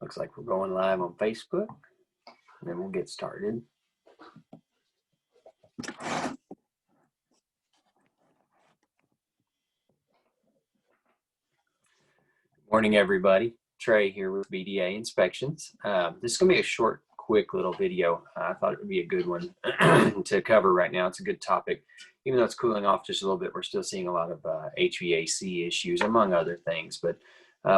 Looks like we're going live on Facebook, and then we'll get started. Morning, everybody. Trey here with BDA Inspections. This is going to be a short, quick little video. I thought it would be a good one to cover right now. It's a good topic. Even though it's cooling off just a little bit, we're still seeing a lot of HVAC issues, among other things. But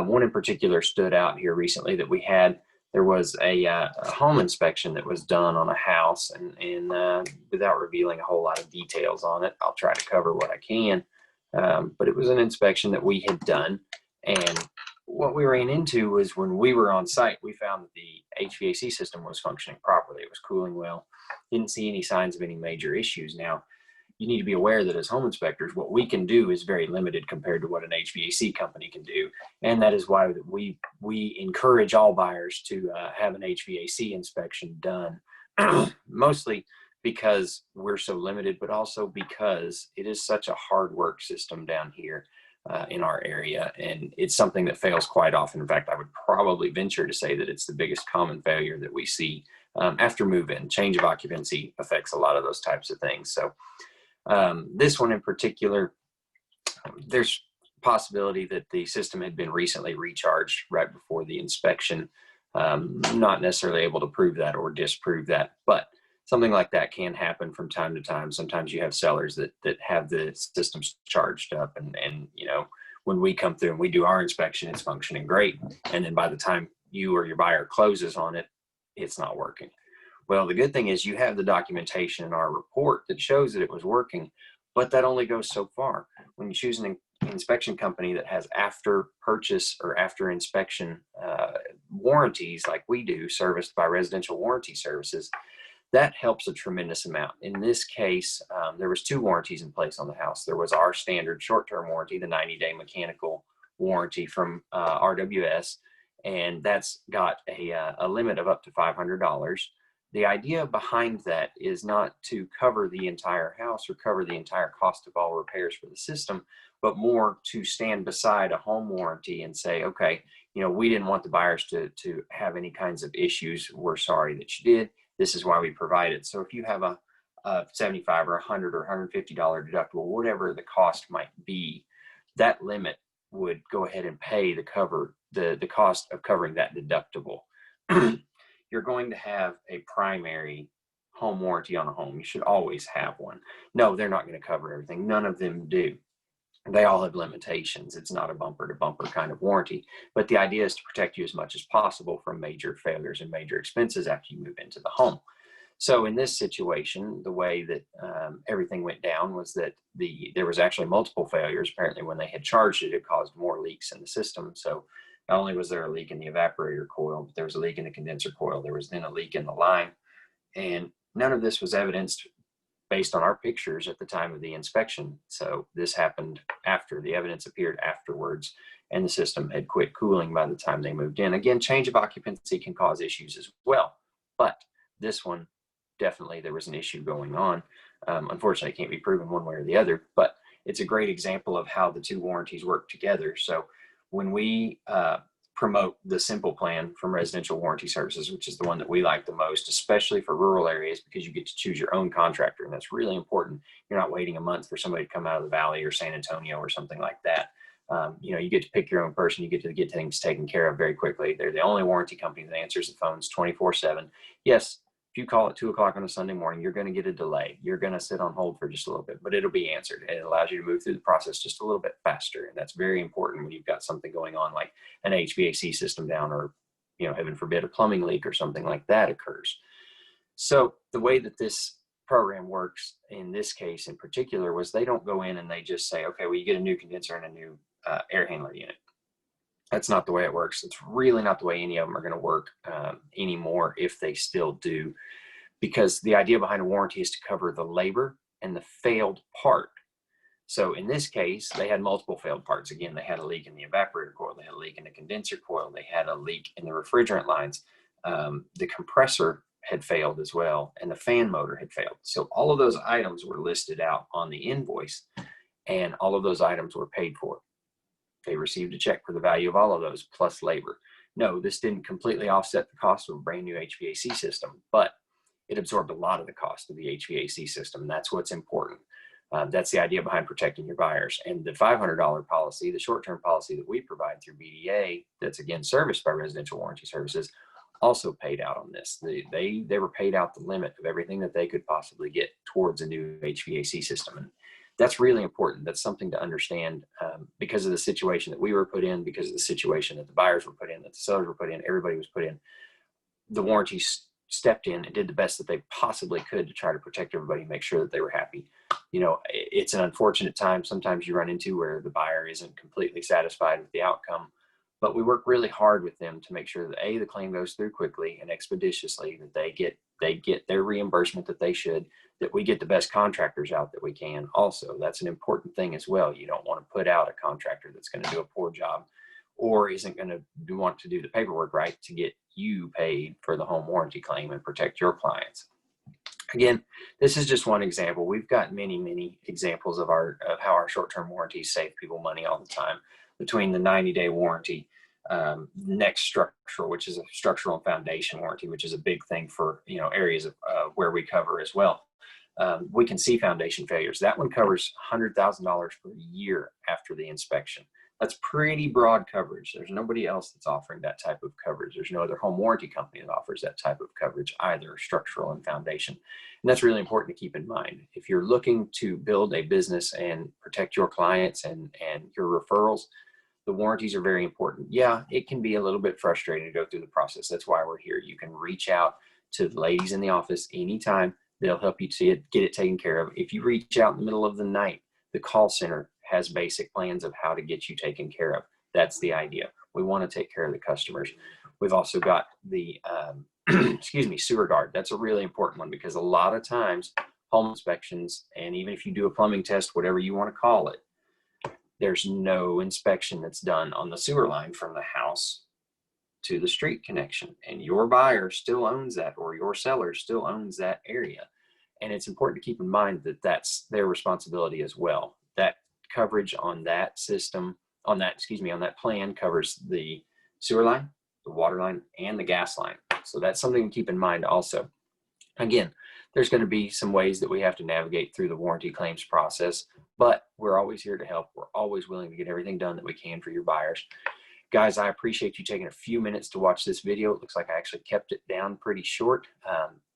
one in particular stood out here recently that we had. There was a home inspection that was done on a house, and without revealing a whole lot of details on it, I'll try to cover what I can. But it was an inspection that we had done, and what we ran into was when we were on site, we found that the HVAC system was functioning properly. It was cooling well. Didn't see any signs of any major issues. Now, you need to be aware that as home inspectors, what we can do is very limited compared to what an HVAC company can do. And that is why we encourage all buyers to have an HVAC inspection done, mostly because we're so limited, but also because it is such a hard work system down here in our area. And it's something that fails quite often. In fact, I would probably venture to say that it's the biggest common failure that we see after move-in. Change of occupancy affects a lot of those types of things. So this one in particular, there's possibility that the system had been recently recharged right before the inspection. Not necessarily able to prove that or disprove that, but something like that can happen from time to time. Sometimes you have sellers that have the systems charged up, and you know, when we come through and we do our inspection, it's functioning great. And then by the time you or your buyer closes on it, it's not working. Well, the good thing is you have the documentation in our report that shows that it was working, but that only goes so far. When you choose an inspection company that has after purchase or after inspection warranties like we do, serviced by Residential Warranty Services, that helps a tremendous amount. In this case, there was two warranties in place on the house. There was our standard short-term warranty, the 90-day mechanical warranty from RWS, and that's got a limit of up to $500. The idea behind that is not to cover the entire house or cover the entire cost of all repairs for the system, but more to stand beside a home warranty and say, okay, you know, we didn't want the buyers to have any kinds of issues. We're sorry that you did. This is why we provide it. So if you have a $75 or $100 or $150 deductible, whatever the cost might be, that limit would go ahead and pay the cost of covering that deductible. You're going to have a primary home warranty on a home. You should always have one. No, they're not going to cover everything. None of them do. They all have limitations. It's not a bumper to bumper kind of warranty, but the idea is to protect you as much as possible from major failures and major expenses after you move into the home. So in this situation, the way that everything went down was that there was actually multiple failures. Apparently when they had charged it, it caused more leaks in the system. So not only was there a leak in the evaporator coil, but there was a leak in the condenser coil. There was then a leak in the line, and none of this was evidenced based on our pictures at the time of the inspection. So this happened after the evidence appeared afterwards, and the system had quit cooling by the time they moved in. Again, change of occupancy can cause issues as well, but this one, definitely there was an issue going on. Unfortunately, it can't be proven one way or the other, but it's a great example of how the two warranties work together. So when we promote the simple plan from Residential Warranty Services, which is the one that we like the most, especially for rural areas, because you get to choose your own contractor, and that's really important. You're not waiting a month for somebody to come out of the Valley or San Antonio or something like that. You know, you get to pick your own person. You get to get things taken care of very quickly. They're the only warranty company that answers the phones 24/7. Yes, if you call at 2 o'clock on a Sunday morning, you're going to get a delay. You're going to sit on hold for just a little bit, but it'll be answered. It allows you to move through the process just a little bit faster. And that's very important when you've got something going on like an HVAC system down, or, you know, heaven forbid, a plumbing leak or something like that occurs. So the way that this program works in this case in particular was they don't go in and they just say, okay, well, you get a new condenser and a new air handler unit. That's not the way it works. It's really not the way any of them are going to work anymore, if they still do, because the idea behind a warranty is to cover the labor and the failed part. So in this case, they had multiple failed parts. Again, they had a leak in the evaporator coil, they had a leak in the condenser coil, they had a leak in the refrigerant lines. The compressor had failed as well, and the fan motor had failed. So all of those items were listed out on the invoice, and all of those items were paid for. They received a check for the value of all of those plus labor. No, this didn't completely offset the cost of a brand new HVAC system, but it absorbed a lot of the cost of the HVAC system. And that's what's important. That's the idea behind protecting your buyers. And the $500 policy, the short-term policy that we provide through BDA, that's again serviced by Residential Warranty Services, also paid out on this. They were paid out the limit of everything that they could possibly get towards a new HVAC system. And that's really important. That's something to understand because of the situation that we were put in, because of the situation that the buyers were put in, that the sellers were put in, everybody was put in. The warranties stepped in and did the best that they possibly could to try to protect everybody and make sure that they were happy. You know, it's an unfortunate time sometimes you run into where the buyer isn't completely satisfied with the outcome, but we work really hard with them to make sure that the claim goes through quickly and expeditiously, that they get their reimbursement that they should, that we get the best contractors out that we can. Also, that's an important thing as well. You don't want to put out a contractor that's going to do a poor job or isn't going to want to do the paperwork right to get you paid for the home warranty claim and protect your clients. Again, this is just one example. We've got many examples of how our short-term warranties save people money all the time. Between the 90-day warranty, next structural, which is a structural and foundation warranty, which is a big thing for areas of where we cover as well. We can see foundation failures. That one covers $100,000 per year after the inspection. That's pretty broad coverage. There's nobody else that's offering that type of coverage. There's no other home warranty company that offers that type of coverage, either structural and foundation. And that's really important to keep in mind. If you're looking to build a business and protect your clients and your referrals, the warranties are very important. Yeah, it can be a little bit frustrating to go through the process. That's why we're here. You can reach out to the ladies in the office anytime. They'll help you get it taken care of. If you reach out in the middle of the night, the call center has basic plans of how to get you taken care of. That's the idea. We want to take care of the customers. We've also got the, sewer guard. That's a really important one because a lot of times home inspections, and even if you do a plumbing test, whatever you want to call it, there's no inspection that's done on the sewer line from the house to the street connection. And your buyer still owns that, or your seller still owns that area. And it's important to keep in mind that that's their responsibility as well. That coverage on that system, on that plan covers the sewer line, the water line, and the gas line. So that's something to keep in mind also. Again, there's going to be some ways that we have to navigate through the warranty claims process, but we're always here to help. We're always willing to get everything done that we can for your buyers. Guys, I appreciate you taking a few minutes to watch this video. It looks like I actually kept it down pretty short.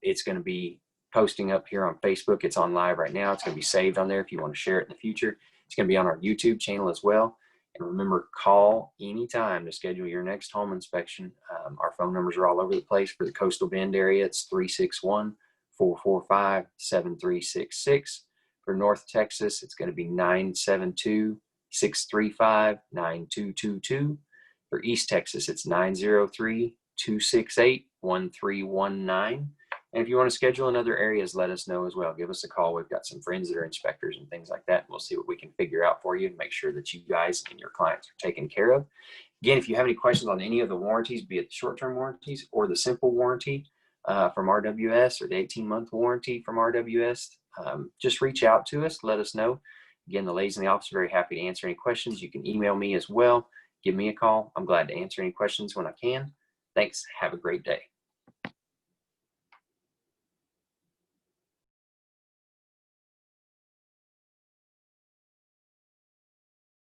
It's going to be posting up here on Facebook. It's on live right now. It's going to be saved on there if you want to share it in the future. It's going to be on our YouTube channel as well. And remember, call anytime to schedule your next home inspection. Our phone numbers are all over the place. For the Coastal Bend area, it's 361-445-7366. For North Texas, it's going to be 972-635-9222. For East Texas, it's 903-268-1319. And if you want to schedule in other areas, let us know as well. Give us a call. We've got some friends that are inspectors and things like that. And we'll see what we can figure out for you and make sure that you guys and your clients are taken care of. Again, if you have any questions on any of the warranties, be it the short-term warranties or the simple warranty from RWS or the 18-month warranty from RWS, just reach out to us. Let us know. Again, the ladies in the office are very happy to answer any questions. You can email me as well. Give me a call. I'm glad to answer any questions when I can. Thanks. Have a great day.